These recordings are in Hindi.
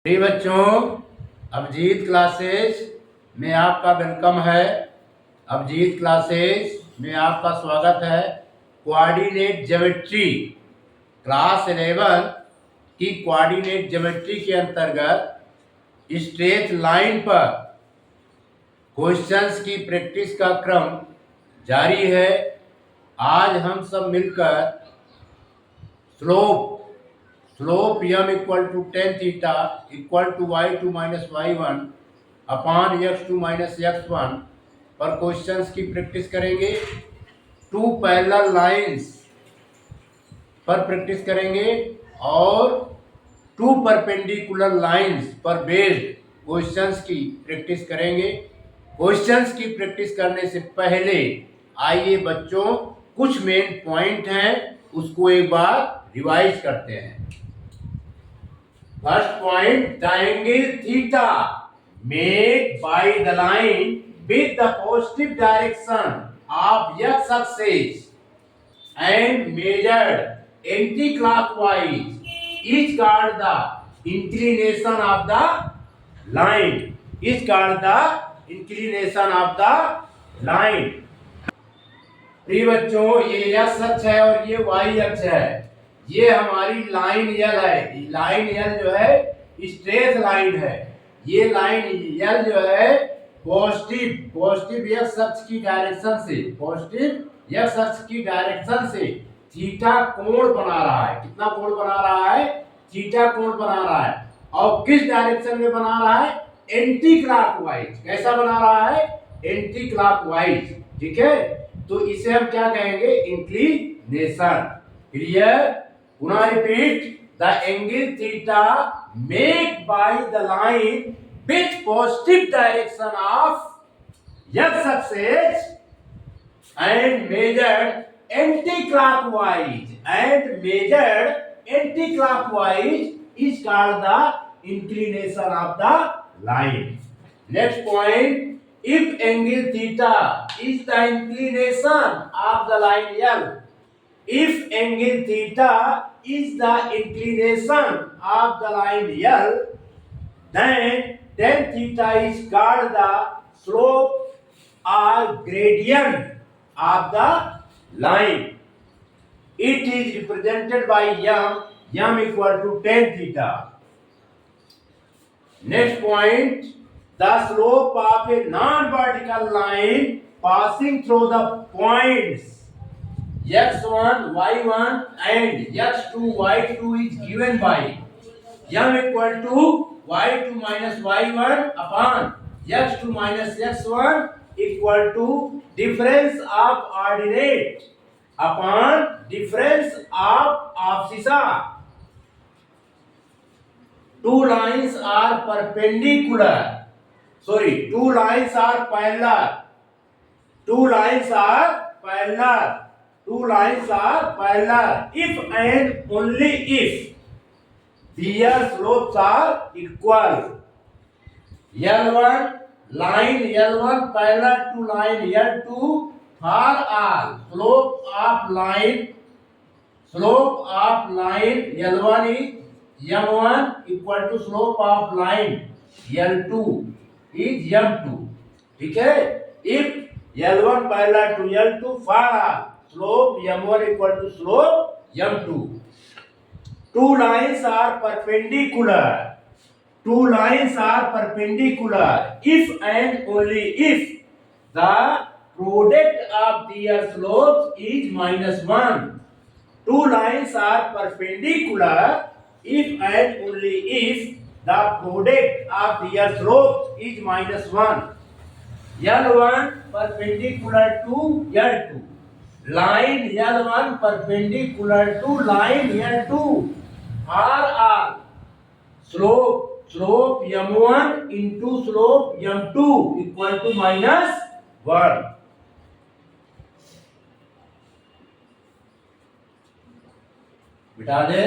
प्रिय बच्चों, अभिजीत क्लासेस में आपका वेलकम है। अभिजीत क्लासेस में आपका स्वागत है। कोऑर्डिनेट ज्योमेट्री क्लास 11 की कोऑर्डिनेट ज्योमेट्री के अंतर्गत स्ट्रेट लाइन पर क्वेश्चंस की प्रैक्टिस का क्रम जारी है। आज हम सब मिलकर slope m equal to tan theta equal to y2 minus y1 upon x2 minus x1 पर क्वेश्चंस की प्रैक्टिस करेंगे। टू पैरेलल लाइंस पर प्रैक्टिस करेंगे और टू परपेंडिकुलर लाइंस पर बेस्ड क्वेश्चंस की प्रैक्टिस करेंगे। क्वेश्चंस की प्रैक्टिस करने से पहले आइए बच्चों, कुछ मेन पॉइंट हैं उसको एक बार रिवाइज करते हैं। First point, the angle theta made by the line with the positive direction of x-axis and measured anti-clockwise is called the inclination of the line. Is called the inclination of the line. प्रिय बच्चों, ये x अक्ष है और ये y अक्ष है। ये हमारी लाइन यल है। लाइन यल जो है स्ट्रेट लाइन है। ये लाइन यल जो है पॉजिटिव एक्स अक्ष की डायरेक्शन से, पॉजिटिव एक्स अक्ष की डायरेक्शन से थीटा कोण बना रहा है। कितना कोण बना रहा है? थीटा कोण बना रहा है। और किस डायरेक्शन में बना रहा है? Anti clockwise. कैसा बना रहा है? Anti clockwise. ठीक है, तो इसे हम क्या कहेंगे? इंक्लिनेशन। क्लियर? पुनः repeat, the angle theta make by the line with positive direction of x axis and measured anti-clockwise is called the inclination of the line. Next point, if angle theta is the inclination of the line L, if angle theta is the inclination of the line L, then tan theta is called the slope or gradient of the line. It is represented by m equal to tan theta. Next point, the slope of a non-vertical line passing through the points x1, y1 and x2, y2 is given by m equal to y2 minus y1 upon x2 minus x1 equal to difference of ordinate upon difference of abscissa. Two lines are perpendicular. Sorry, two lines are parallel. Two lines are parallel. Two lines are parallel if and only if their slopes are equal. L1 line L1 parallel to line L2 for all. Slope of line L1 is m1 equal to slope of line L2 is m2. ठीक है, if L1 parallel to L2 for all, slope m1 equal to slope m2. Two lines are perpendicular. Two lines are perpendicular if and only if the product of their slopes is -1. Two lines are perpendicular if and only if the product of their slopes is -1. L1 perpendicular to L2. Line L1 perpendicular to line L2 are all slope m1 into slope m2 equal to -1. बिठा दे।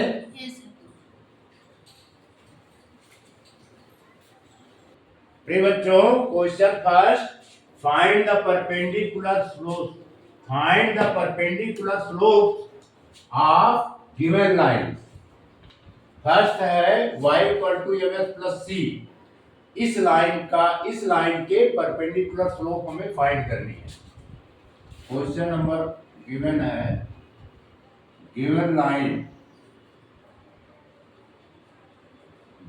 प्रिय बच्चों, question first, find the perpendicular slope. Find the perpendicular slope of given line. First है y equal to mx plus C. इस लाइन के परपेंडिकुलर स्लोप हमें फाइंड करनी है। क्वेश्चन नंबर गिवन है,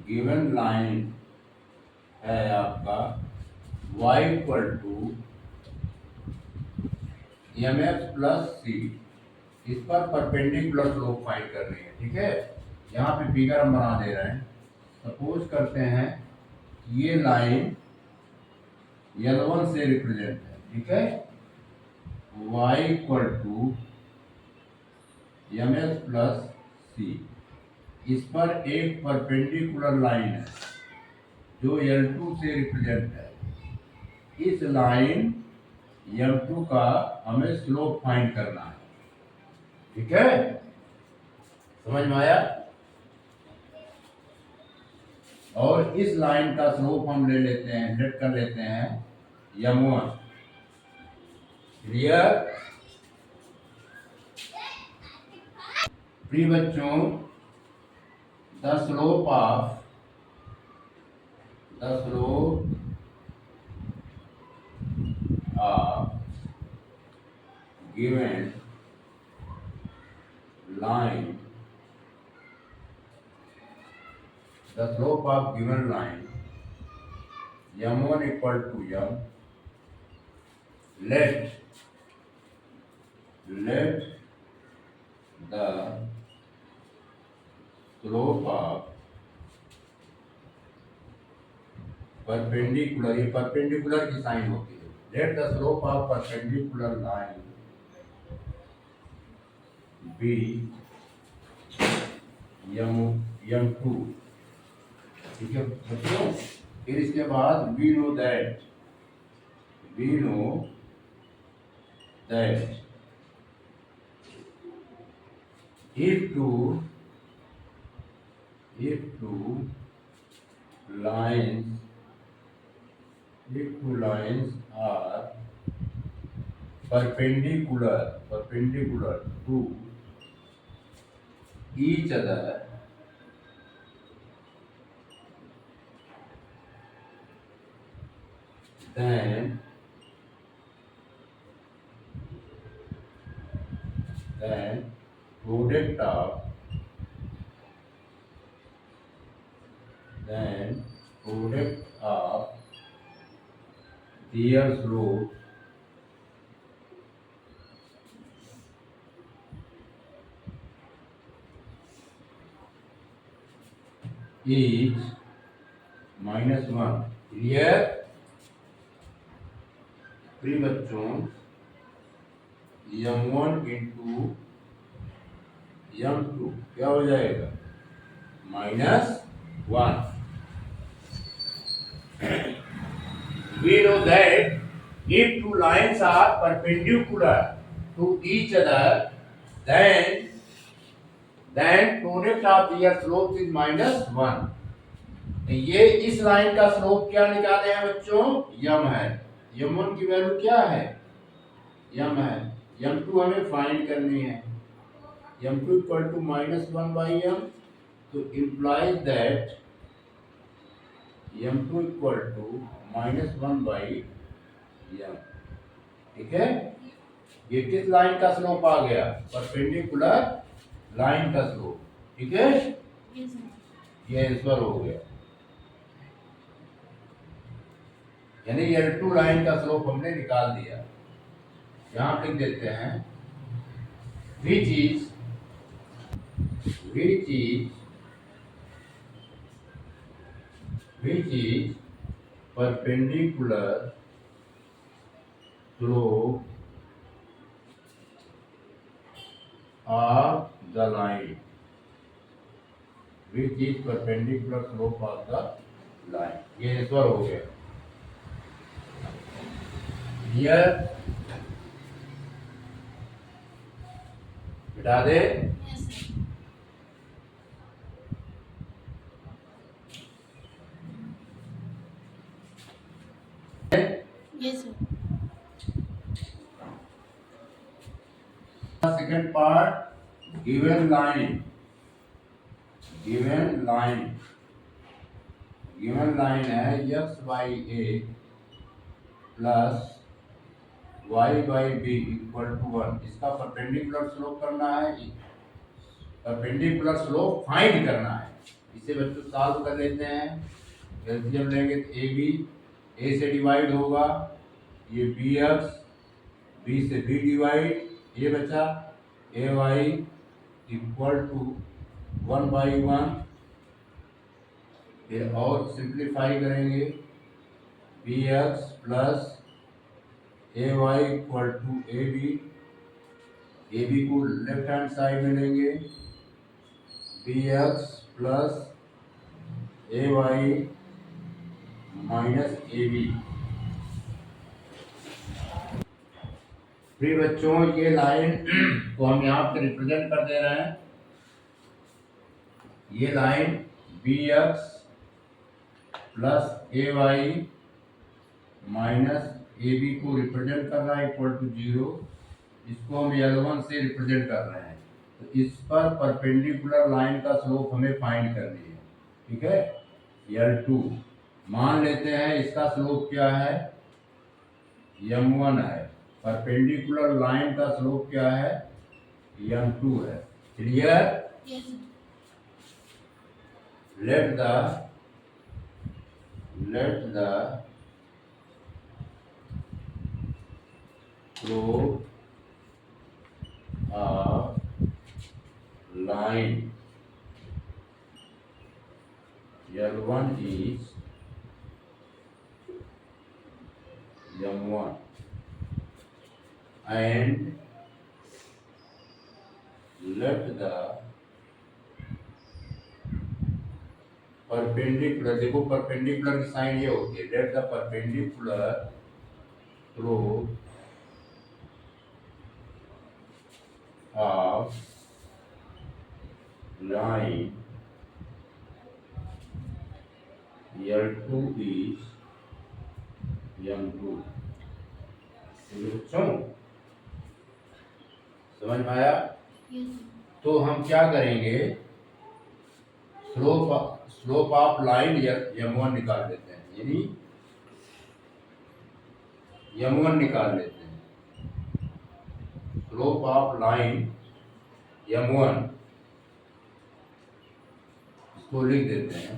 गिवन लाइन है आपका y equal to mx plus C. इस पर परपेंडिकुलर स्लोप फाइंड करनी है। ठीक है, यहाँ पे फिगर हम बना दे रहे हैं। सपोज करते हैं ये लाइन L1 से रिप्रेजेंट है। ठीक है, y equal to mx plus C. इस पर एक परपेंडिकुलर लाइन है जो L2 से रिप्रेजेंट है। इस लाइन L2 का हमें स्लोप फाइंड करना है। ठीक है, समझ में आया? और इस लाइन का स्लोप हम ले लेते हैं, लेट कर लेते हैं M1। क्लियर? प्रिय बच्चों, the slope of given line, the slope of given line m1 equal to m, let the slope of perpendicular, ये perpendicular की साइन होती है, let the slope of perpendicular line be m2। ठीक है बच्चों, फिर इसके बाद we know that if two lines are perpendicular to each other, then product of their slope is -1। Clear? प्रिय बच्चों, m1 इंटू m2 क्या हो जाएगा? -1। We know that if two lines are perpendicular to each other, then product of their slopes is -1। ये इस लाइन का स्लोप क्या निकाले हैं बच्चों? m है। m1 की वैल्यू क्या है? m है। m2 हमें फाइंड करनी है। m2 इक्वल टू -1/m, तो implies that m2 equal to -1/m। ठीक है, ये किस लाइन का स्लोप आ गया? परपेंडिकुलर लाइन का स्लोप। ठीक है, ये आंसर हो गया। यानी L2 लाइन का स्लोप हमने निकाल दिया। यहां लिख देते हैं which is perpendicular slope of the line, which is perpendicular slope of the line। ये आंसर हो गया। क्लियर? बिठा दे। Yes, sir. Second part, given given line है X by A plus Y by B equal to 1। इसका परपेंडिकुलर स्लोप करना है, परपेंडिकुलर स्लोप फाइंड करना है। इसे बच्चों सॉल्व कर लेते हैं। एलसीएम लेंगे तो ए बी, ए से डिवाइड होगा, ये बी एक्स, बी से बी डिवाइड, ये बचा ए वाई इक्वल टू 1/1। फिर और सिंप्लीफाई करेंगे, B X plus A Y equal to A B को लेफ्ट हैंड साइड में लेंगे, B X plus A Y minus A B. फिर बच्चों ये लाइन को हम यहाँ पे रिप्रेजेंट कर दे रहे हैं। ये line B X plus A Y minus A B को रिप्रेजेंट कर रहा है इक्वल टू 0। इसको हम L1 से रिप्रेजेंट कर रहे हैं। तो इस पर परपेंडिकुलर लाइन का स्लोप हमें फाइंड करनी है, ठीक है। L2 मान लेते हैं इसका स्लोप क्या है, M1 है। परपेंडिकुलर लाइन का स्लोप क्या है, M2 है। Clear? Yes, sir. let the slope of line L1 is M1 and let the perpendicular, देखो परपेंडिकुलर की साइन ये होती है, let the perpendicular slope of line L2 is M2। समझ में आया? Yes, sir. तो हम क्या करेंगे, स्लोप ऑफ लाइन M1 निकाल लेते हैं, यानी M1 निकाल लेते हैं। स्लोप ऑफ लाइन M1 इसको लिख देते हैं,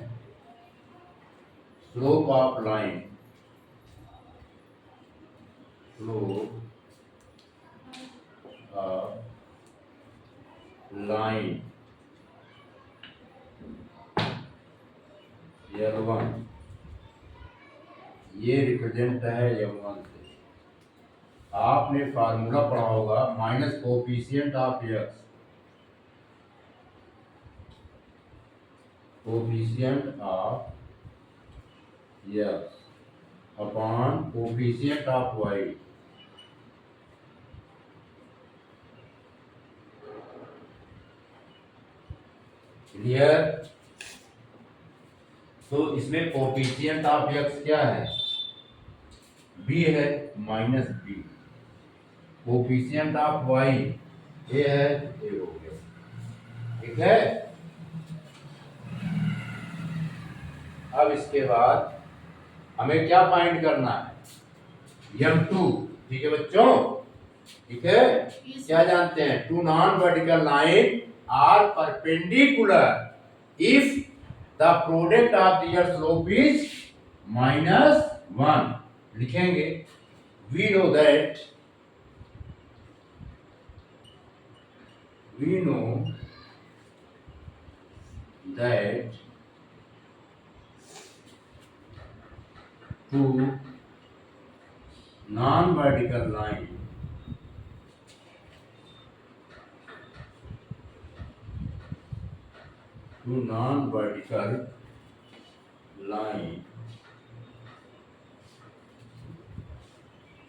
स्लोप ऑफ लाइन L1 ये रिप्रेजेंट है M1 से। आपने फार्मूला पढ़ा होगा minus coefficient of X, coefficient of X upon coefficient of Y. Clear? तो इसमें कोफिशिएंट ऑफ एक्स क्या है, बी है minus B. Coefficient of Y A है, ए हो गया, ठीक है। अब इसके बाद हमें क्या फाइंड करना है, M2, ठीक है बच्चों, ठीक है। Yes, क्या जानते हैं, two non vertical line are perpendicular if the product of their slope is -1। लिखेंगे, we know that two non-vertical line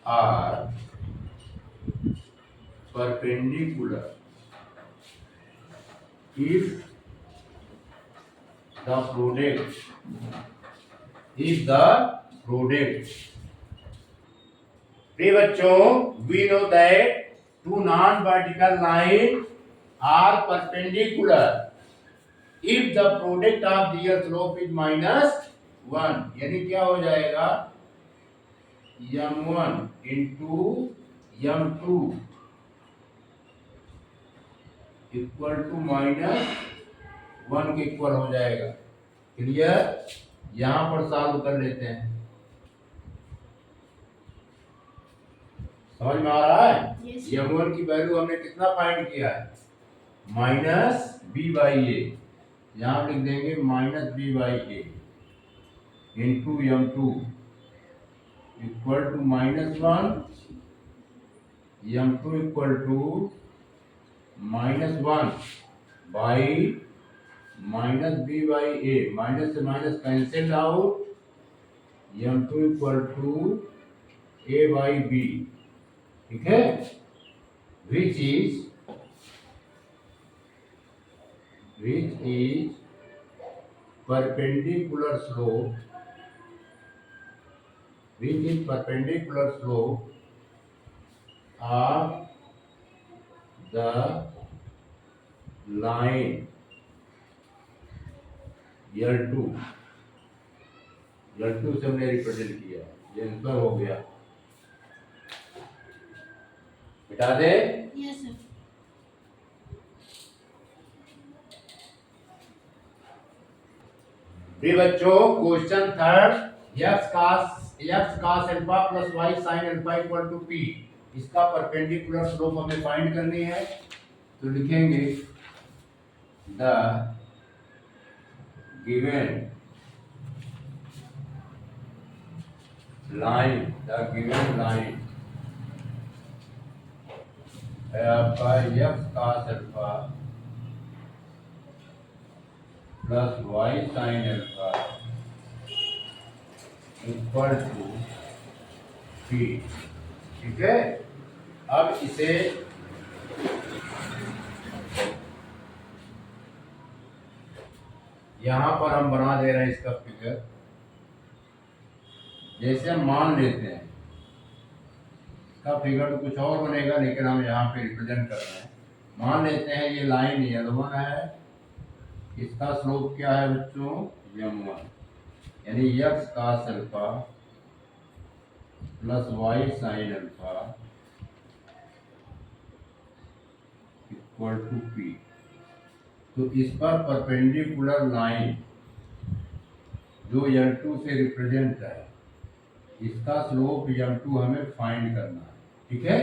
are perpendicular if the product प्रिय बच्चों, we know that two non-vertical lines are perpendicular if the product of their slope is -1, यानी क्या हो जाएगा, m1 into m2 equal to -1 के इक्वल हो जाएगा। क्लियर? यहां पर सॉल्व कर लेते हैं। समझ में आ रहा है? Yes. m1 की वैल्यू हमने कितना फाइंड किया है, -b/a। यहां लिख देंगे -b/a into m2 equal to -1, m2 equal to -1 by -b/a, minus से minus cancel out, m2 equal to a/b। ठीक है, which is perpendicular slope, which is perpendicular slope of the line L2। L2 से हमने रिप्रेजेंट किया, ये आंसर हो गया। मिटा दे। Yes, sir. प्रिय बच्चों, question third, x cos alpha plus y sin alpha equal to p, इसका परपेंडिकुलर स्लोप हमें फाइंड करनी है। तो लिखेंगे द गिवन लाइन है आपका x cos alpha plus y sin alpha equal to p। ठीक है, अब इसे यहां पर हम बना दे रहे हैं इसका फिगर। जैसे हम मान लेते हैं, इसका फिगर तो कुछ और बनेगा, लेकिन हम यहाँ पे रिप्रेजेंट कर रहे हैं। मान लेते हैं ये लाइन L1 है, इसका स्लोप क्या है बच्चों, m1, यानी x cos alpha plus y sin alpha equal to p। तो इस पर परपेंडिकुलर लाइन जो L2 से रिप्रेजेंट है, इसका स्लोप m2 हमें फाइंड करना है। ठीक है,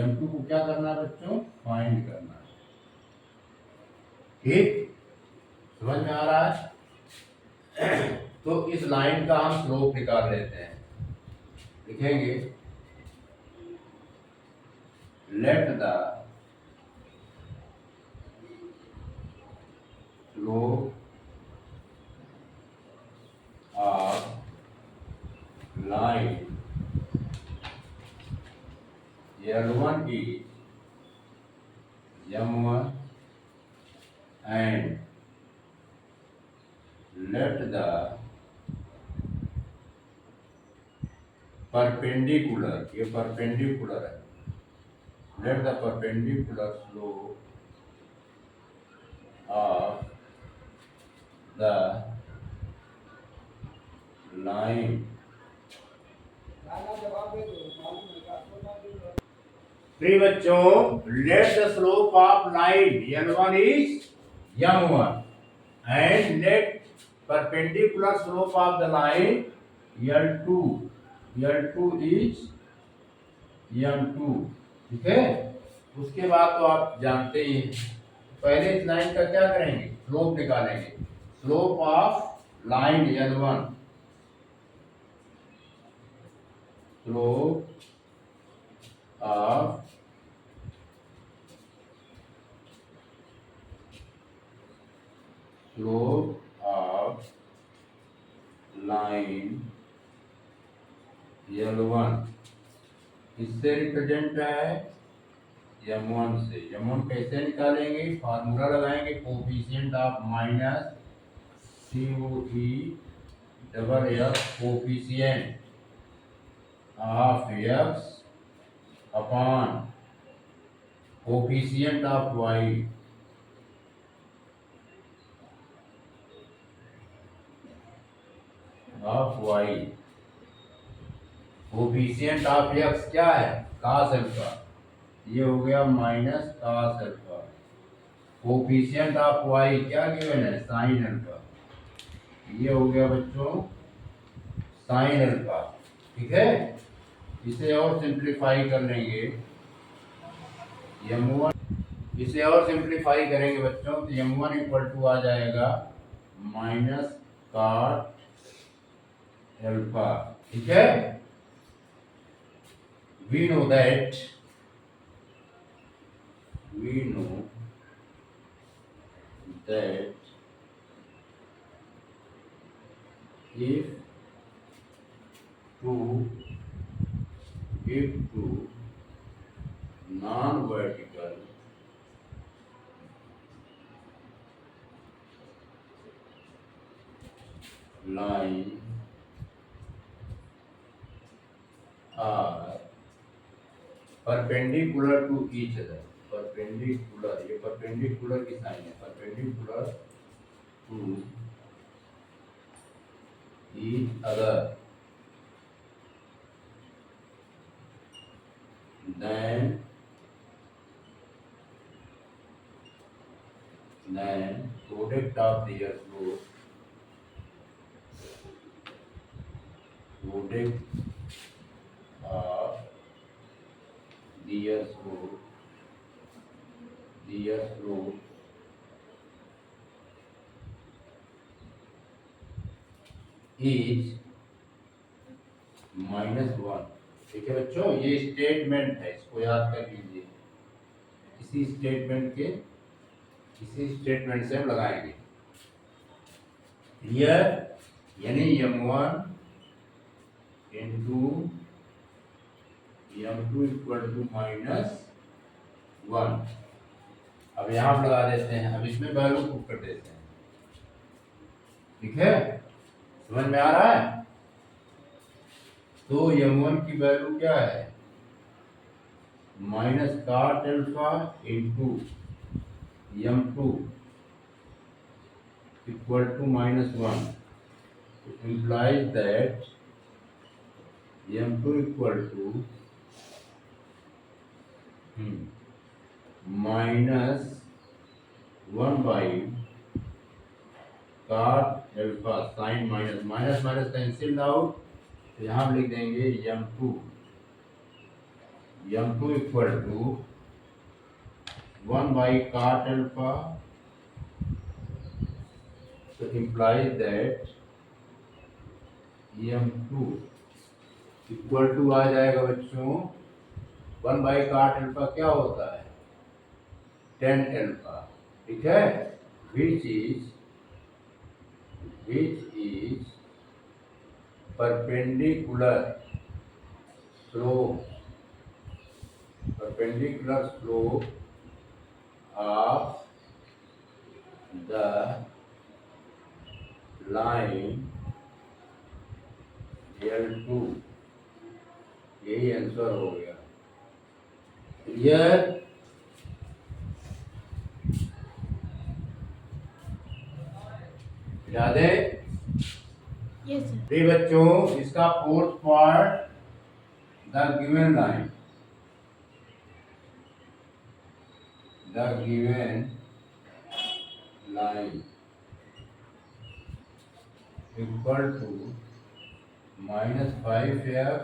m2 को क्या करना है बच्चों, फाइंड करना है। ठीक, समझ में आ रहा है? तो इस लाइन का हम स्लोप निकाल लेते हैं। लिखेंगे let the slope of line L1 is m1 and let the perpendicular, ये perpendicular है, let the perpendicular slope of the line प्रिय बच्चों, let the slope of line L1 is m1 and let perpendicular slope of the line L2 is m2। ठीक है, उसके बाद तो आप जानते ही हैं, पहले इस लाइन का क्या करेंगे, स्लोप निकालेंगे। Slope of line L1, slope of line L1 इससे रिप्रेजेंट है m1 से। m1 कैसे निकालेंगे, फार्मूला लगाएंगे, coefficient of minus COE double F, coefficient of x upon coefficient of y of Y, coefficient of X क्या है, कास अल्फा, ये हो गया minus cos alpha. Coefficient of Y क्या गिवन है, साइन अल्फा, ये हो गया बच्चों साइन अल्फा। ठीक है, इसे और सिंप्लीफाई कर लेंगे, m1, इसे और सिंप्लीफाई करेंगे बच्चों तो m1 इक्वल टू आ जाएगा माइनस कॉट अल्फा। ठीक है, we know that if two non-vertical line are perpendicular to each other, perpendicular, ये perpendicular की साइन है, perpendicular to each other, then product of their slope, product of their slope is -1। ठीक है बच्चों, ये स्टेटमेंट है, इसको याद कर लीजिए, इसी स्टेटमेंट से हम लगाएंगे। क्लियर, यानी m1 into m2 equal to -1। अब यहाँ पर लगा देते हैं, अब इसमें वैल्यू पुट कर देते हैं। ठीक है, समझ में आ रहा है, तो m1 की वैल्यू क्या है, minus cot alpha into m2 equal to -1, implies that m2 equal to -1 by cot alpha sign minus minus cancel out, तो यहाँ लिख देंगे m2 equal to 1 by cot alpha, तो implies that m2 equal to आ जाएगा बच्चों 1 बाई कॉट अल्फा क्या होता है, tan अल्फा। ठीक है, which is perpendicular slope of the line L2। यही आंसर हो गया। क्लियर, याद है? Yes, sir. जी बच्चों, इसका fourth part, the given line equal to -5x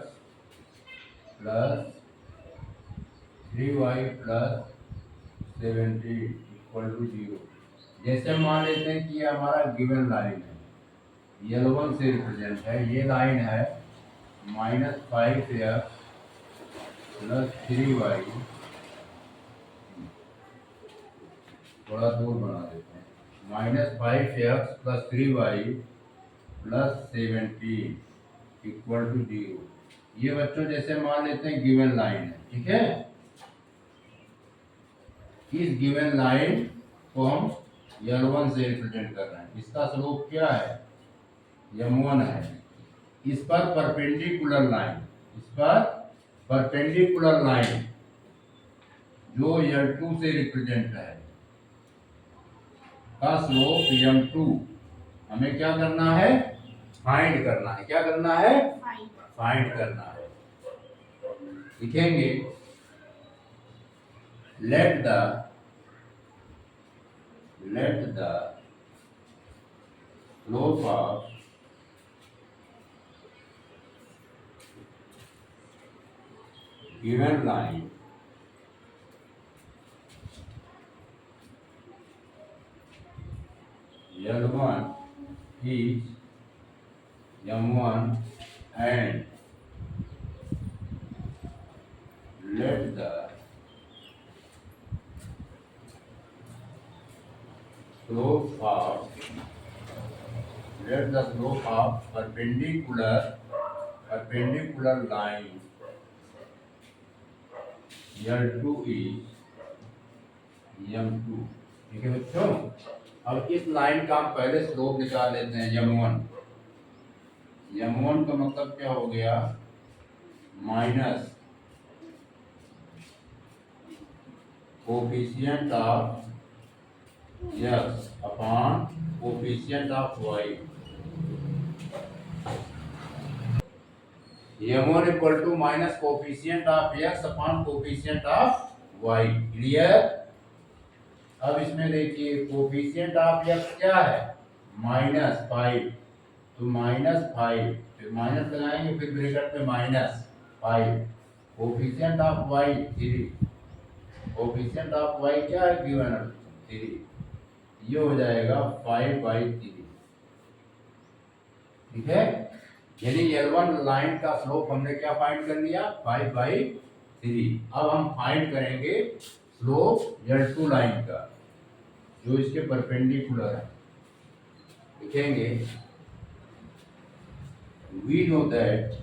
plus 3y plus 70 equal to 0। जैसे मान लेते हैं कि ये हमारा गिवन लाइन है, L1 से रिप्रेजेंट है, ये लाइन है -5x प्लस 3y, थोड़ा दूर बना देते हैं, -5x plus 3y plus 17 equal to 0। ये बच्चों जैसे मान लेते हैं गिवन लाइन है। ठीक है, इस गिवन लाइन को हम L1 से रिप्रेजेंट कर रहे हैं, इसका स्लोप क्या है, m1 है। इस पर परपेंडिकुलर लाइन जो L2 से रिप्रेजेंट है का स्लोप m2, हमें क्या करना है, फाइंड करना है। क्या करना है? Find. फाइंड करना है। लिखेंगे let the slope of given line L1 is M1 and let the slope of perpendicular line L2 is M2। ठीक है बच्चों, अब इस लाइन का हम पहले स्लोप निकाल लेते हैं। M1 का मतलब क्या हो गया? Minus coefficient of x upon coefficient of y। M1 equal to minus coefficient of x upon coefficient of y। Clear? अब इसमें देखिए कोफिशिएंट ऑफ x क्या है? -5, तो -5, फिर माइनस लगाएंगे, फिर ब्रैकेट में -5। Coefficient of y 3, coefficient of y क्या है? गिवन 3। ये हो जाएगा 5/3। ठीक है, यानी L1 लाइन का स्लोप हमने क्या फाइंड कर लिया? 5/3। अब हम फाइंड करेंगे स्लोप L2 लाइन का, जो इसके परपेंडिकुलर है। लिखेंगे we know that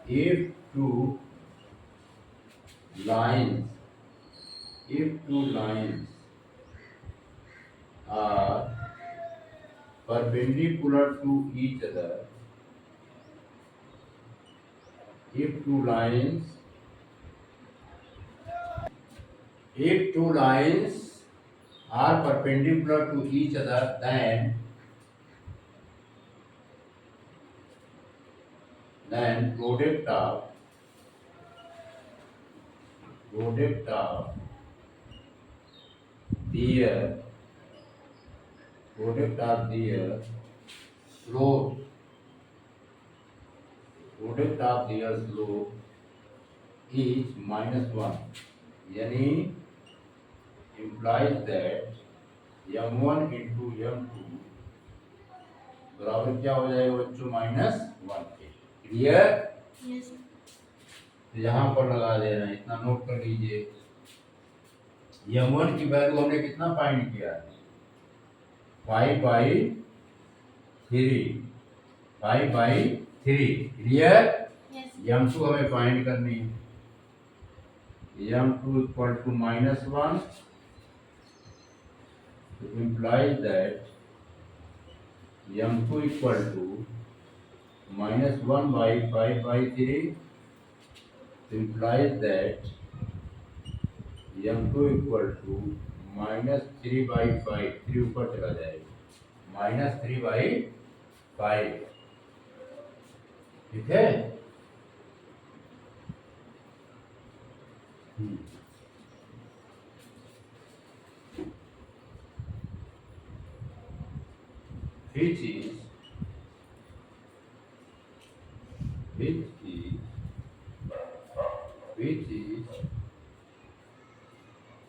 if two lines are perpendicular to each other, if two lines are perpendicular to each other, then product of their slope is -1, यानी implies that M1 into M2 बराबर क्या हो जाएगा बच्चों? -1 के। क्लियर? Yes, sir. तो यहाँ पर लगा देना, इतना नोट कर लीजिए। M1 की वैल्यू हमने कितना फाइंड किया है? 5/3। क्लियर? Yes. M2 हमें फाइंड करनी है। M2 इक्वल टू -1, तो implies that M2 equal to -1/5/3, implies that M2 equal to -3/5, 3 ऊपर चला जाएगा, -3/5। ठीक है? which is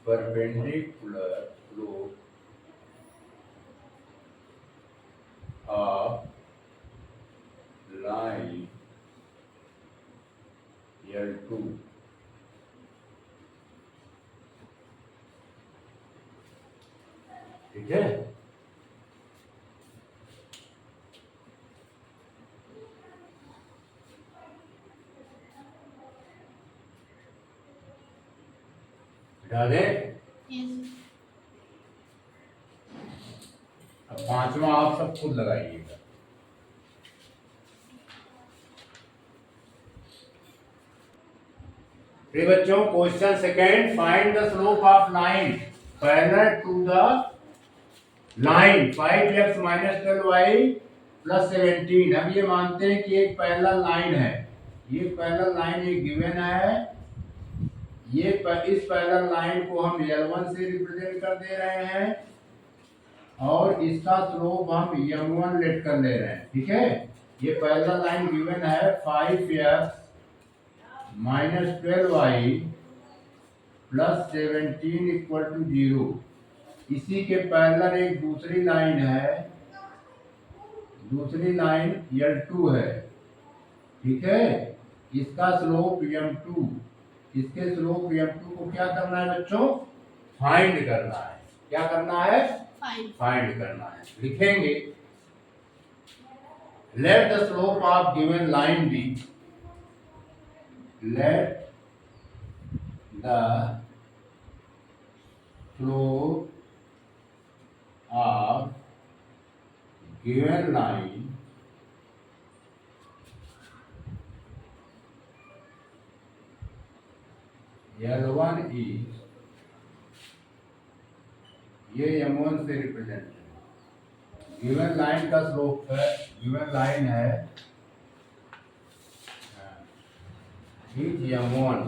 perpendicular slope of line L2। ठीक है? हटा दे। Yes. अब पांचवा आप सब खुद लगाइएगा। फिर बच्चों question second, find the slope of line parallel to the line 5x minus 12y plus 17। हम ये मानते हैं कि एक पैरेलल लाइन है, ये पैरेलल लाइन एक गिवन है, इस पैरेलल लाइन को हम L1 से रिप्रेजेंट कर दे रहे हैं और इसका स्लोप हम M1 लेट कर ले रहे हैं। ठीक है, ये पैरेलल लाइन गिवन है 5x minus 12y plus 17 equal to 0। इसी के पैरेलल एक दूसरी लाइन है, दूसरी लाइन L2 है। ठीक है, इसका स्लोप M2, इसके स्लोप M2 को क्या करना है बच्चों, फाइंड करना है। क्या करना है, फाइंड करना है। लिखेंगे let the slope of given line B, let the slope of given line L1 is, ये M1 से रिप्रेजेंट है। गिवन लाइन का स्लोप है, गिवन लाइन है is M1,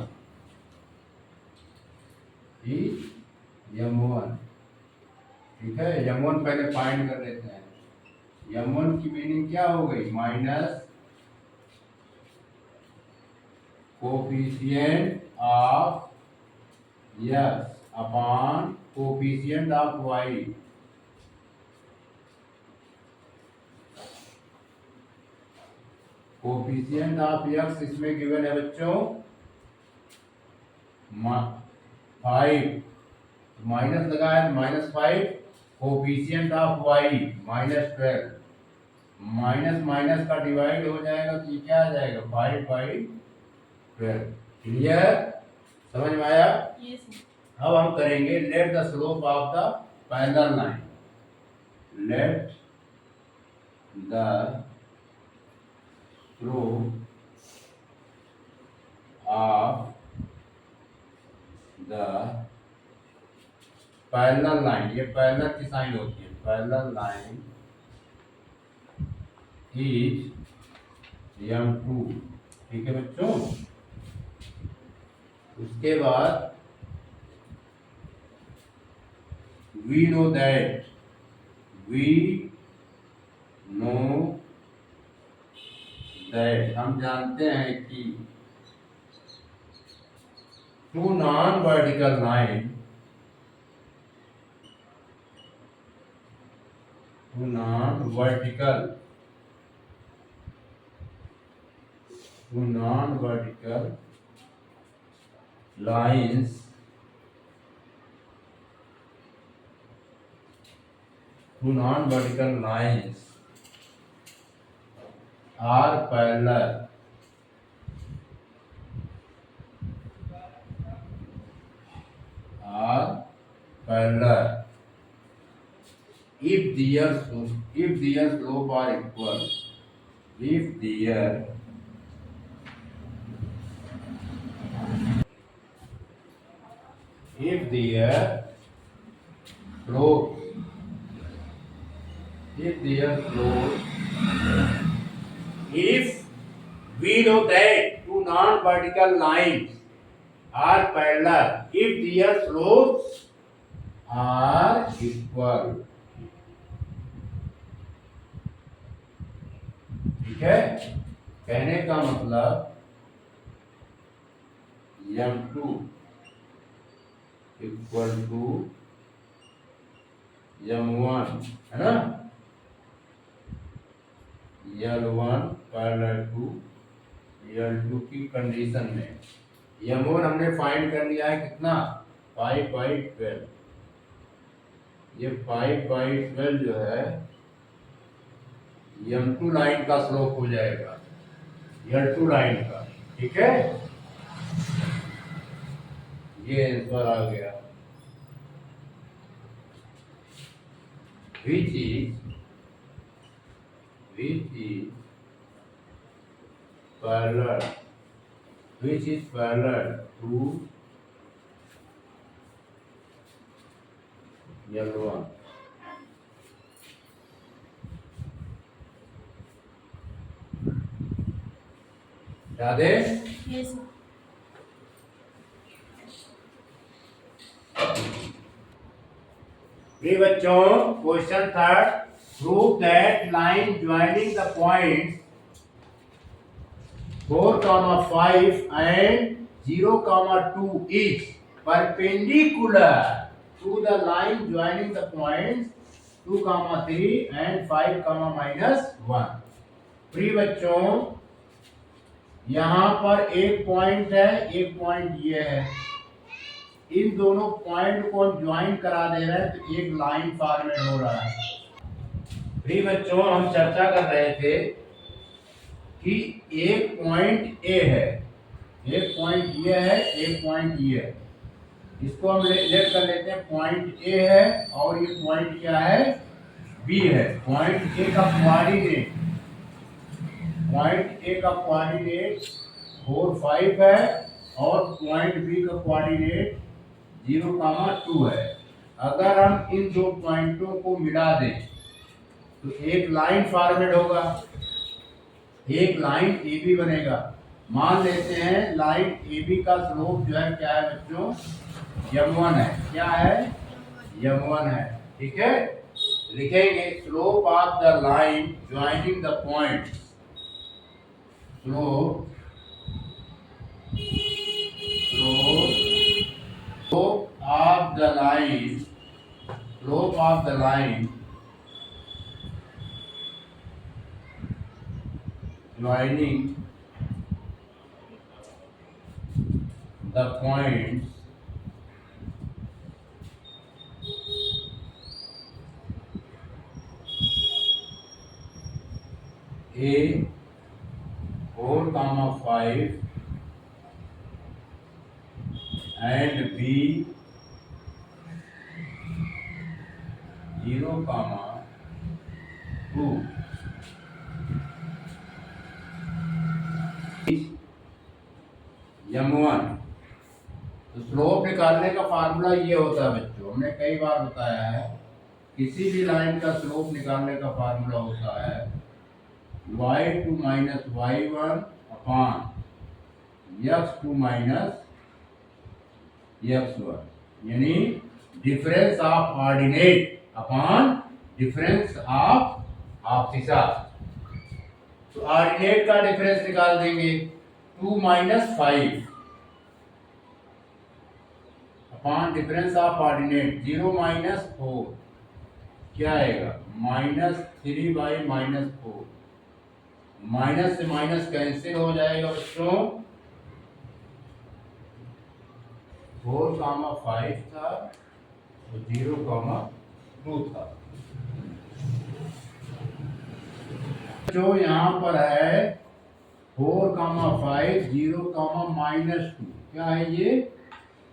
is M1। ठीक है, M1 पहले फाइंड कर लेते हैं। M1 की मीनिंग क्या हो गई, minus coefficient of x upon coefficient of y। Coefficient of x इसमें गिवन है बच्चों 5, माइनस लगाया -5, coefficient of y -12, minus minus का डिवाइड हो जाएगा तो ये क्या आ जाएगा 5/12। क्लियर, समझ में आया? Yes, sir. अब हम करेंगे late the slope of the parallel line, late the slope of the parallel line, ये पैरेलल की साइन होती है, पैरेलल लाइन इज M2। ठीक है बच्चों, उसके बाद we know that, हम जानते हैं कि two non vertical line, two non vertical lines two non-vertical lines are parallel if their slope are equal, if their slope, if we know that two non-vertical lines are parallel, if their slopes are equal। ठीक है, कहने का मतलब M2 इक्वल टू M1 है ना, L1 पैरेलल टू L2 की कंडीशन में M1 हमने फाइंड कर लिया है कितना 5/12। ये 5/12 जो है M2 लाइन का स्लोप हो जाएगा L2 लाइन का। ठीक है, ये आंसर आ गया, which is parallel which is parallel to L1. Radhe Yes, sir. प्रिय बच्चों, question third, prove that line joining the points 4, 5 and 0, 2 is perpendicular to the line joining the points 2, 3 and 5, -1. प्रिय बच्चों, यहाँ पर एक पॉइंट है, एक पॉइंट ये है। इन दोनों पॉइंट को हम ज्वाइन करा दे रहे हैं तो एक लाइन फॉर्मेट हो रहा है। प्रिय बच्चों, हम चर्चा कर रहे थे कि एक पॉइंट ए है, एक पॉइंट ये है, एक पॉइंट ये है। इसको हम लेट कर लेते हैं, पॉइंट ए है और ये पॉइंट क्या है, बी है। पॉइंट ए का कोऑर्डिनेट, पॉइंट ए का कोऑर्डिनेट 4, 5 है और पॉइंट बी का कोऑर्डिनेट 0, 2 है। अगर हम इन दो पॉइंटों को मिला दें तो एक लाइन फॉर्मेट होगा, एक लाइन ए बी बनेगा। मान लेते हैं लाइन ए बी का स्लोप जो है क्या है बच्चों, m1 है। क्या है, m1 है। ठीक है, लिखेंगे slope of the line joining the point, slope of the line, slope of the line joining the points A 4, 5 and B 0, 2 m1। तो स्लोप निकालने का फार्मूला ये होता है बच्चों, हमने कई बार बताया है। किसी भी लाइन का स्लोप निकालने का फार्मूला होता है y2 - y1 upon x2 - x1, यानी difference of ordinate upon difference of abscissa. तो ऑर्डिनेट का डिफरेंस निकाल देंगे, 2 - 5 अपॉन डिफरेंस ऑफ ऑर्डिनेट 0 - 4, क्या आएगा, -3 by -4। माइनस से माइनस कैंसिल हो जाएगा बच्चों, 4, 5 था तो 0, 2 था। जो यहाँ पर है 4, 5 0, -2, क्या है ये,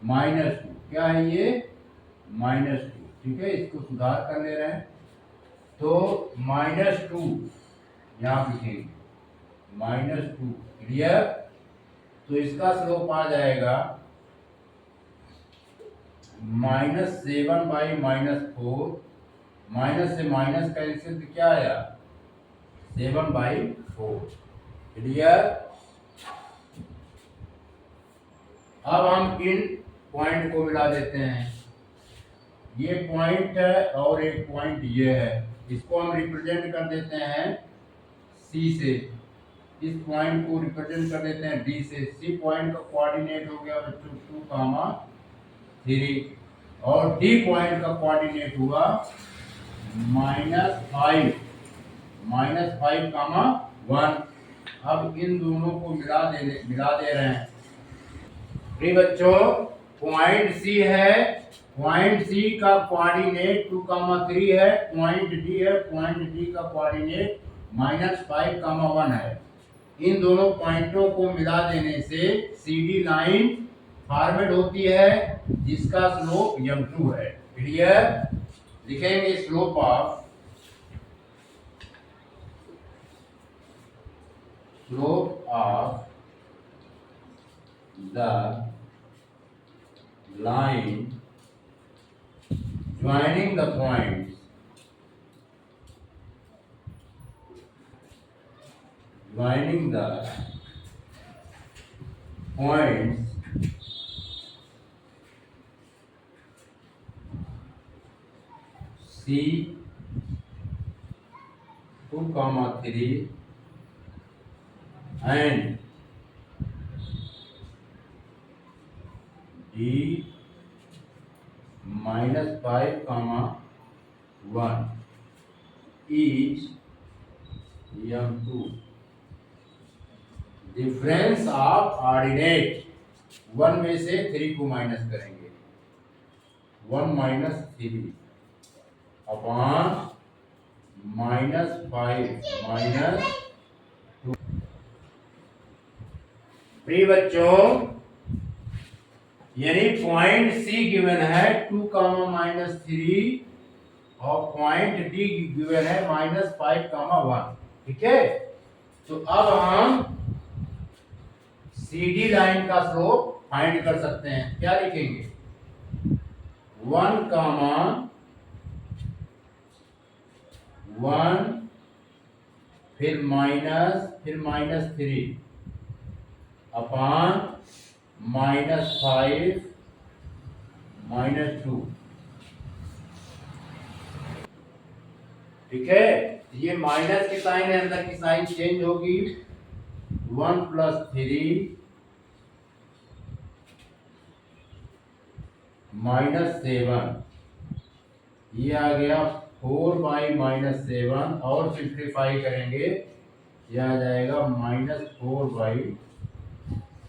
-2, क्या है ये, -2। ठीक है, इसको सुधार कर ले रहे हैं तो -2 यहाँ लिखेंगे, -2। क्लियर, तो इसका स्लोप आ जाएगा -7 by -4, माइनस से माइनस कैंसिल तो क्या आया, 7/4। क्लियर, अब हम इन पॉइंट को मिला देते हैं। ये पॉइंट है और एक पॉइंट ये है, इसको हम रिप्रेजेंट कर देते हैं सी से, इस पॉइंट को रिप्रेजेंट कर देते हैं डी से। सी पॉइंट का कोऑर्डिनेट हो गया बच्चों 2, 3 और डी पॉइंट का कोऑर्डिनेट हुआ -5, -5, 1। अब इन दोनों को मिला दे रहे हैं। प्रिय बच्चों, पॉइंट सी है, पॉइंट सी का कोऑर्डिनेट 2, 3 है। पॉइंट डी है, पॉइंट डी का कोऑर्डिनेट -5, 1 है। इन दोनों पॉइंटों को मिला देने से सी डी लाइन फॉर्मेट होती है जिसका स्लोप m2 है। क्लियर, लिखेंगे slope of the line joining the points C 2, 3 and D minus 5, 1 is M2. Difference of ordinate 1 में से 3 को माइनस करेंगे 1 माइनस 3 अपॉन माइनस 5 माइनस 2। प्रिय बच्चों यानी पॉइंट सी गिवन है 2 माइनस 3 और पॉइंट डी गिवन है माइनस 5 1। ठीक है, तो अब हम सी डी लाइन का स्लोप फाइंड कर सकते हैं। क्या लिखेंगे 1 1 फिर माइनस 3 अपॉन माइनस 5 माइनस 2। ठीक है, ये माइनस की साइन है, अंदर की साइन चेंज होगी 1 प्लस 3 माइनस 7, ये आ गया 4 बाई माइनस 7 और सिंप्लीफाई करेंगे ये आ जाएगा माइनस 4 बाई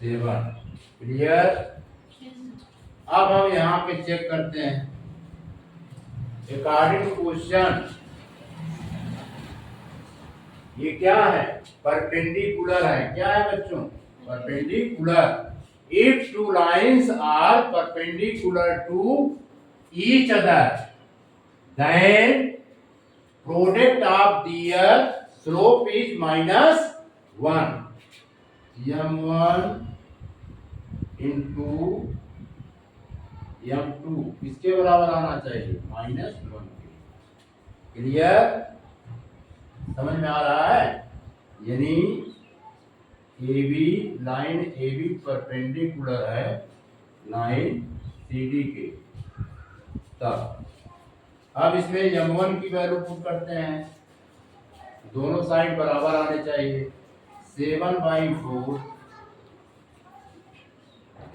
7। क्लियर। अब हम यहाँ पे चेक करते हैं अकॉर्डिंग टू क्वेश्चन ये क्या है परपेंडिकुलर है। क्या है बच्चों perpendicular. If two lines are perpendicular to each other, then product of their slope is minus 1. M1 into M2 किसके बराबर आना चाहिए माइनस 1 के। क्लियर, समझ में आ रहा है। यानी AB लाइन AB परपेंडिकुलर है लाइन CD के। तब अब इसमें M1 की वैल्यू पुट करते हैं, दोनों साइड बराबर आने चाहिए 7/4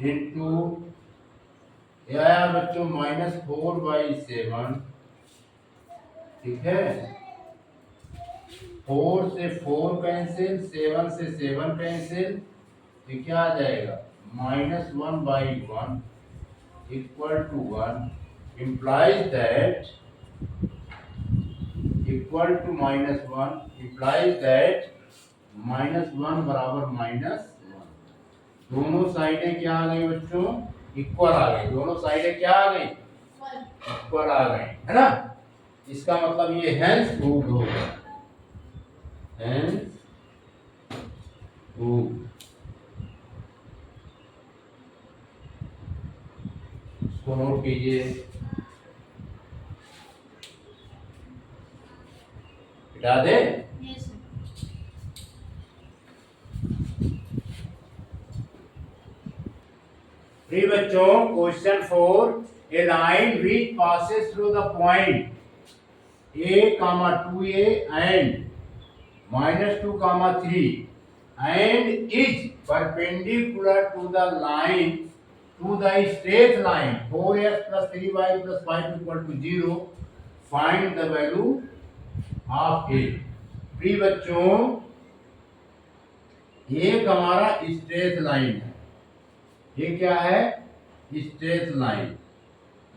इंटू आया बच्चों माइनस 4/7। ठीक है, 4 से 4 कैंसिल 7 से 7 कैंसिल, ये क्या आ जाएगा minus 1/1 equal to 1 implies that equal to minus 1 implies that minus 1 बराबर माइनस 1। दोनों साइडें क्या आ गई बच्चों इक्वल आ गई। दोनों साइडें क्या आ गई इक्वल आ गई है ना। इसका मतलब ये हेंस प्रूव्ड होगा। Hence proved. इसको नोट कीजिए, हटा दे। Yes, sir. प्रिय बच्चों question 4 A line which passes through the point a, 2a and -2, 3 and is perpendicular to the line to the straight line 4x plus 3y plus 5 equal to 0, find the value of a। प्रिय बच्चों एक हमारा स्ट्रेट लाइन है, ये क्या है स्ट्रेट लाइन।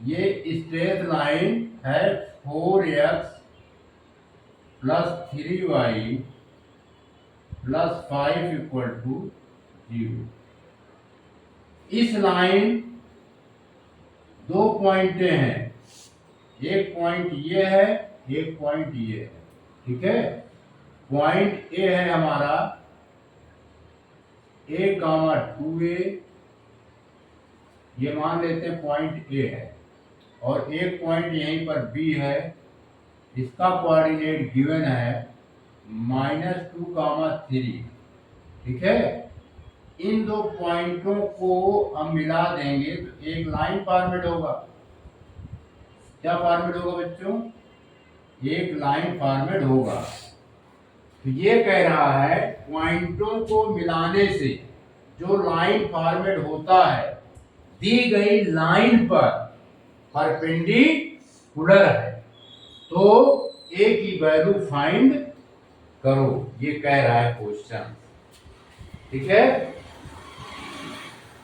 ये स्ट्रेट लाइन है 4x plus 3y plus 5 equal to 0। इस लाइन दो पॉइंटें हैं, एक पॉइंट ये है एक पॉइंट ये है। ठीक है, पॉइंट ए है हमारा a, 2a ये मान लेते हैं पॉइंट ए है और एक पॉइंट यहीं पर बी है, इसका कोऑर्डिनेट गिवन है -2, 3। ठीक है, इन दो पॉइंटों को हम मिला देंगे तो एक लाइन फॉर्मेट होगा। क्या फॉर्मेट होगा बच्चों? एक लाइन फॉर्मेट होगा। तो ये कह रहा है पॉइंटों को मिलाने से जो लाइन फॉर्मेट होता है दी गई लाइन पर परपेंडिकुलर है, तो ए की वैल्यू फाइंड करो, ये कह रहा है क्वेश्चन। ठीक है,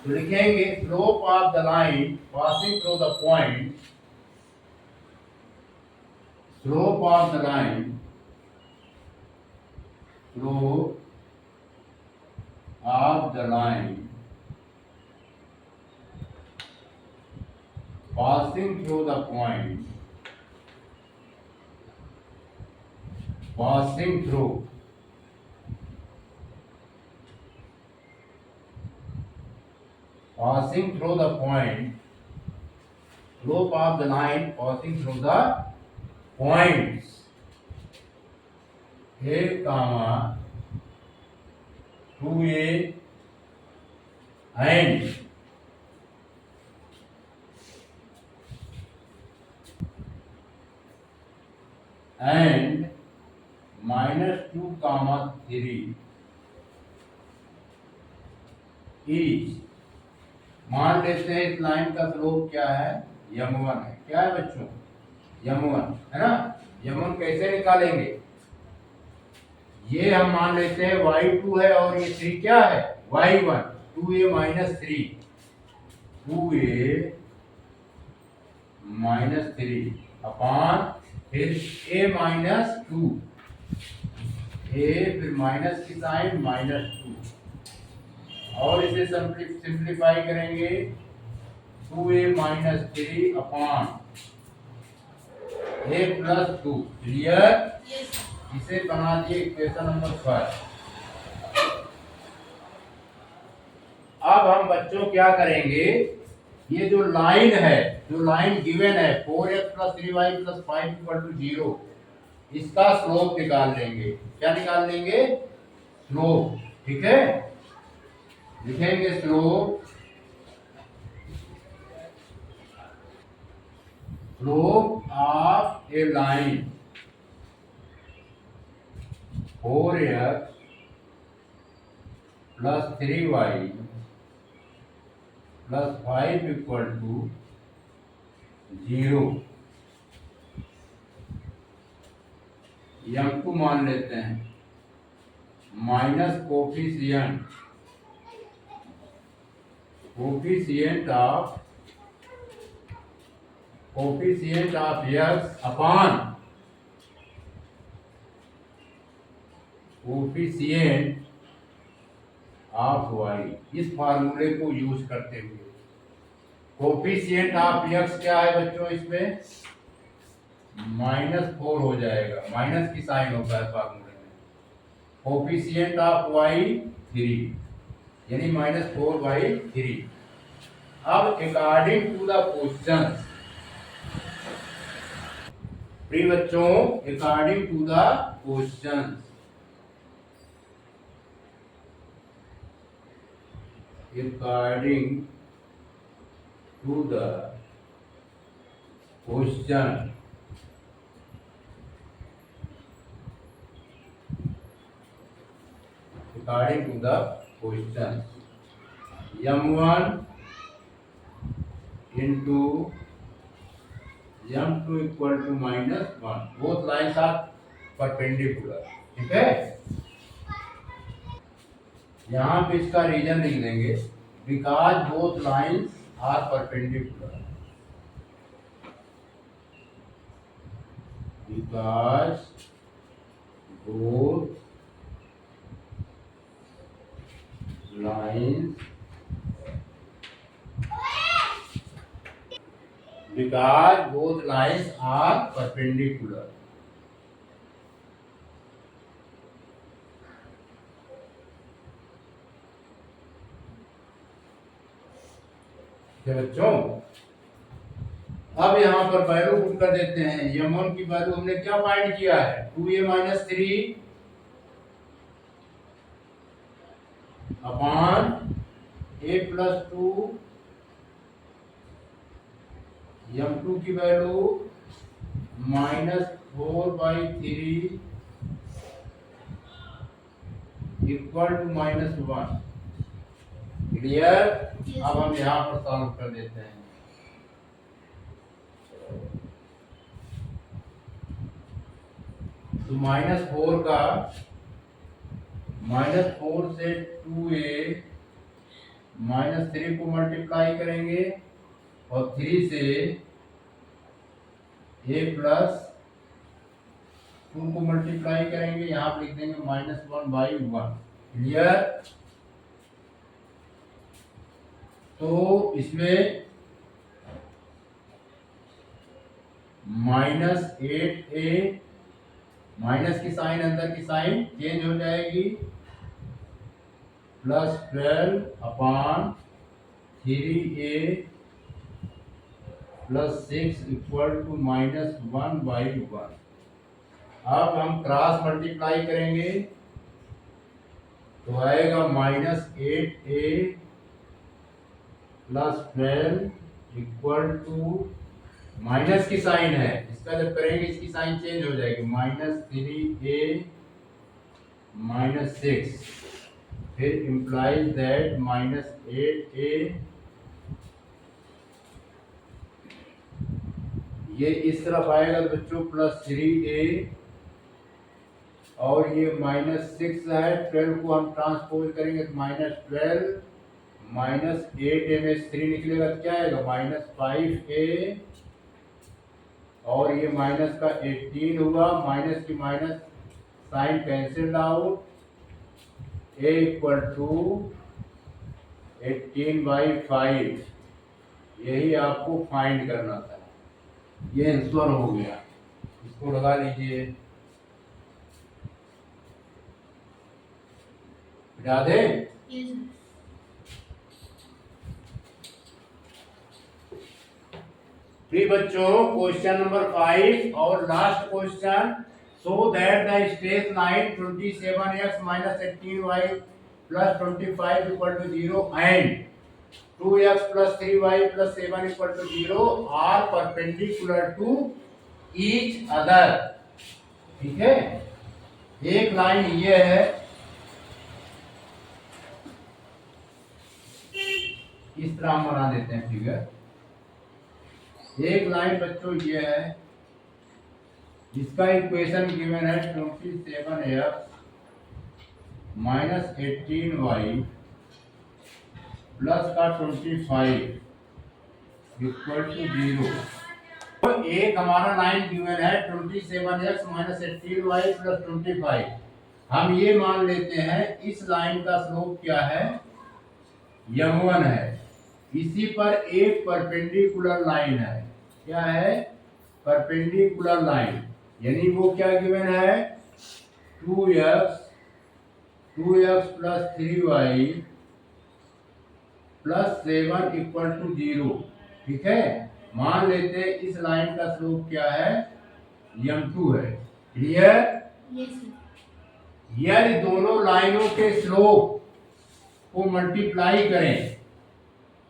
तो लिखेंगे slope of the line passing through the point, slope of the line, slope of the line passing through the point, passing through the point, slope of the line passing through the points A, 2A and -2, 3 is, मान लेते हैं इस लाइन का स्लोप क्या है? m1 है। क्या है बच्चों? m1 है ना। m1 कैसे निकालेंगे? ये हम मान लेते हैं y2 है और ये 3 क्या है? y1, 2a - 3, 2a - 3 अपान फिर a - 2, a फिर माइनस की साइन -2 और इसे सिंप्लीफाई करेंगे 2a - 3 upon a + 2। Clear? Yes, sir. इसे बना दिए इक्वेशन नंबर 5। अब हम बच्चों क्या करेंगे, ये जो लाइन है, जो लाइन गिवन है 4x + 3y + 5 = 0, इसका स्लोप निकाल लेंगे। क्या निकाल लेंगे? स्लोप। ठीक है, लिखेंगे slope, slope of A line 4x + 3y + 5 = 0। m2 मान लेते हैं minus coefficient of x upon coefficient of y। इस फार्मूले को यूज करते हुए कोफिशिएंट ऑफ x क्या है बच्चों? इसमें -4 हो जाएगा, माइनस की साइन होता है फार्मूले में। कोफिशिएंट ऑफ y 3, यानी -4/3। अब अकॉर्डिंग टू द क्वेश्चन, प्रिय बच्चों, according to the question, according to the question, according to the question, m1 into m2 equal to -1, both lines are perpendicular। ठीक है, यहाँ पे इसका रीजन लिख देंगे, because both lines are perpendicular, because both lines because both lines are perpendicular। ठीक है बच्चों, अब यहाँ पर वैल्यू पुट कर देते हैं। m1 की वैल्यू हमने क्या फाइंड किया है, 2a minus 3 upon a plus 2, m2 की वैल्यू -4/3 इक्वल टू -1। क्लियर? अब हम यहाँ पर सॉल्व कर देते हैं। तो -4 का -4 से 2a -3 को मल्टीप्लाई करेंगे और 3 से a प्लस 2 को मल्टीप्लाई करेंगे, यहाँ पर लिख देंगे -1/1। क्लियर? तो इसमें -8a माइनस की साइन अंदर की साइन चेंज हो जाएगी, +12 upon 3a plus 6 equal to -1/1। अब हम क्रॉस मल्टीप्लाई करेंगे तो आएगा -8a plus 12 equal to, minus की साइन है, इसका जब करेंगे इसकी साइन चेंज हो जाएगी, -3a -6, फिर इम्प्लाइज दैट -8a, ये इस तरफ आएगा तो बच्चों +3a, और ये -6 है, 12 को हम ट्रांसपोज करेंगे तो -12 -8a में 3 निकलेगा तो क्या आएगा -5a, और ये माइनस का 18 हुआ, माइनस की minus sign cancel out, a equal to 18/5। यही आपको फाइंड करना था। ये आंसर हो गया, इसको लगा लीजिए। हटा दें? Yes, sir. प्रिय बच्चों, क्वेश्चन नंबर 5 और last question. So that the straight line 27x minus 18y plus 25 equal to 0 and 2x plus 3y plus 7 equal to 0 are perpendicular to each other। ठीक है, एक लाइन ये है, इस तरह हम बना देते हैं फिगर। एक लाइन बच्चों ये है, जिसका इक्वेशन गिवन है 27x माइनस 18y प्लस का 25 इक्वल टू 0। तो एक हमारा लाइन गिवन है 27x माइनस 18y प्लस 25। हम ये मान लेते हैं इस लाइन का स्लोप क्या है, m1 है। इसी पर एक परपेंडिकुलर लाइन है, क्या है, परपेंडिकुलर लाइन, यानी वो क्या गिवन है 2x plus 3y plus 7 equal to 0। ठीक है, मान लेते हैं इस लाइन का स्लोप क्या है, m2 है। क्लियर? Yes, sir. यदि दोनों लाइनों के स्लोप को मल्टीप्लाई करें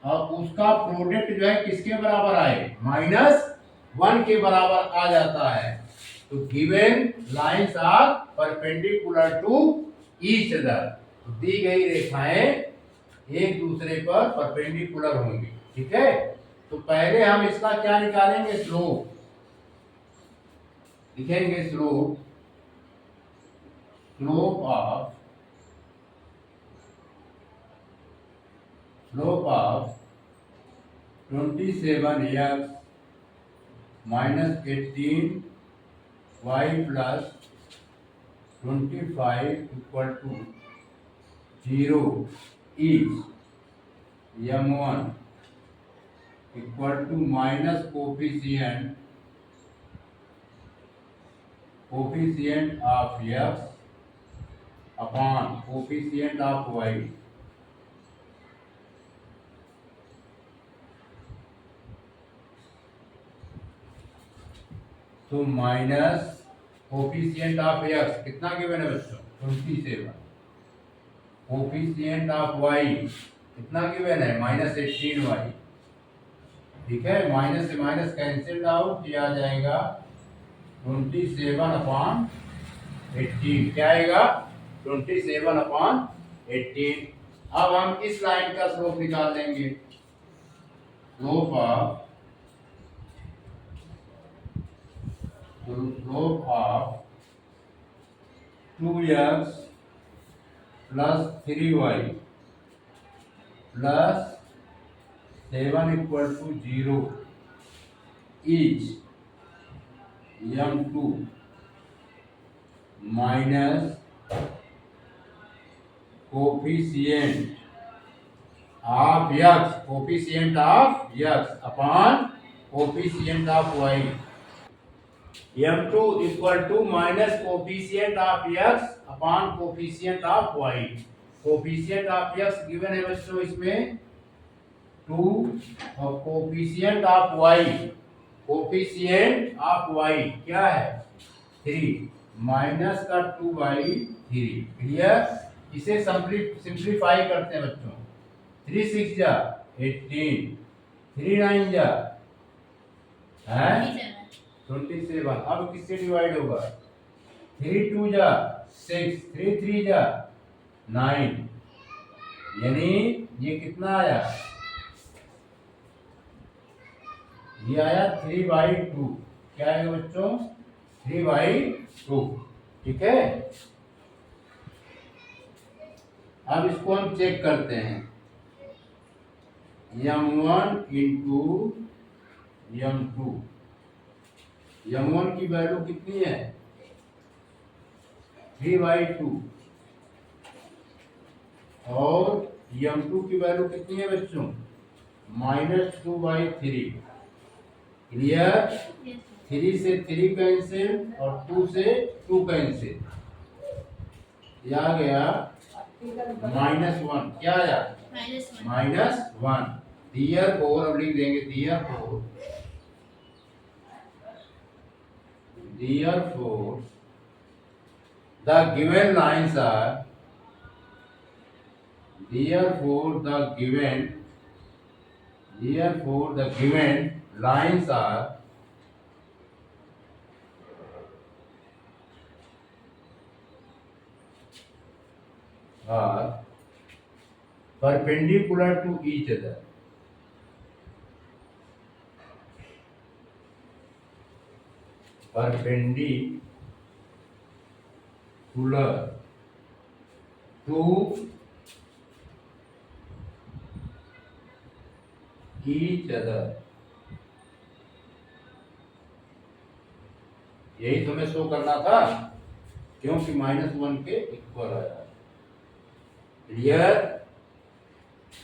और उसका प्रोडक्ट जो है किसके बराबर आए, -1 के बराबर आ जाता है, तो given lines are perpendicular to each other. दी गई रेखाएं एक दूसरे पर परपेंडिकुलर होंगी। ठीक है, तो पहले हम इसका क्या निकालेंगे, स्लोप लिखेंगे। Slope of 27x minus 18y plus 25 equal to 0 is m1 equal to minus coefficient of x upon coefficient of y। तो माइनस कोफिशिएंट ऑफ एक्स कितना गिवन है बच्चों 27, कोफिशिएंट ऑफ वाई कितना गिवन है -18y। ठीक है, माइनस से माइनस कैंसिल आउट, किया जाएगा 27/18। क्या आएगा 27/18। अब हम इस लाइन का स्लोप निकाल लेंगे। Slope of 2x plus 3y plus 7 = 0 is m2 minus coefficient of x, coefficient of x upon coefficient of y। m2 = minus coefficient of x upon coefficient of y। Coefficient of x given है बच्चों इसमें 2 और coefficient of y, coefficient of y क्या है 3 माइनस का 2/3। क्लियर। इसे सिंप्लीफाई करते हैं बच्चों। 3 6 जा 18, 3 9 जा है 27। अब किससे डिवाइड होगा 3 2 जा 6, 3 3 जा 9, यानी ये कितना आया, ये आया 3/2। क्या आएगा बच्चों 3/2। ठीक है, अब इसको हम चेक करते हैं। m1 इंटू m2, m1 की वैल्यू कितनी है 3/2 और m2 की वैल्यू कितनी है बच्चों -2/3। क्लियर। 3 से 3 कैंसिल और 2 से 2 कैंसिल, ये आ गया -1। क्या आया -1। Therefore अब लिख देंगे therefore the given lines are lines are perpendicular to each other. Perpendicular to each other. यही तुम्हें शो करना था क्योंकि -1 के इक्वल आया। क्लियर।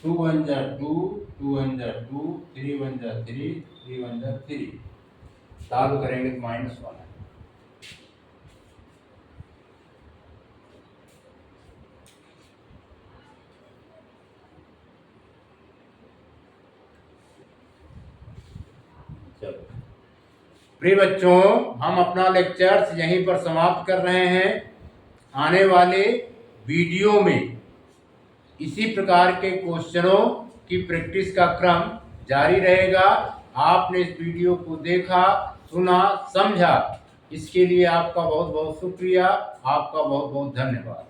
2 1 जा 2, 2 1 जा 2, 3 1 जा 3, 3 1 जा 3। सॉल्व करेंगे तो -1 है। चलो प्रिय बच्चों, हम अपना लेक्चर्स यहीं पर समाप्त कर रहे हैं। आने वाले वीडियो में इसी प्रकार के क्वेश्चनों की प्रैक्टिस का क्रम जारी रहेगा। आपने इस वीडियो को देखा, सुना, समझा, इसके लिए आपका बहुत बहुत शुक्रिया, आपका बहुत बहुत धन्यवाद।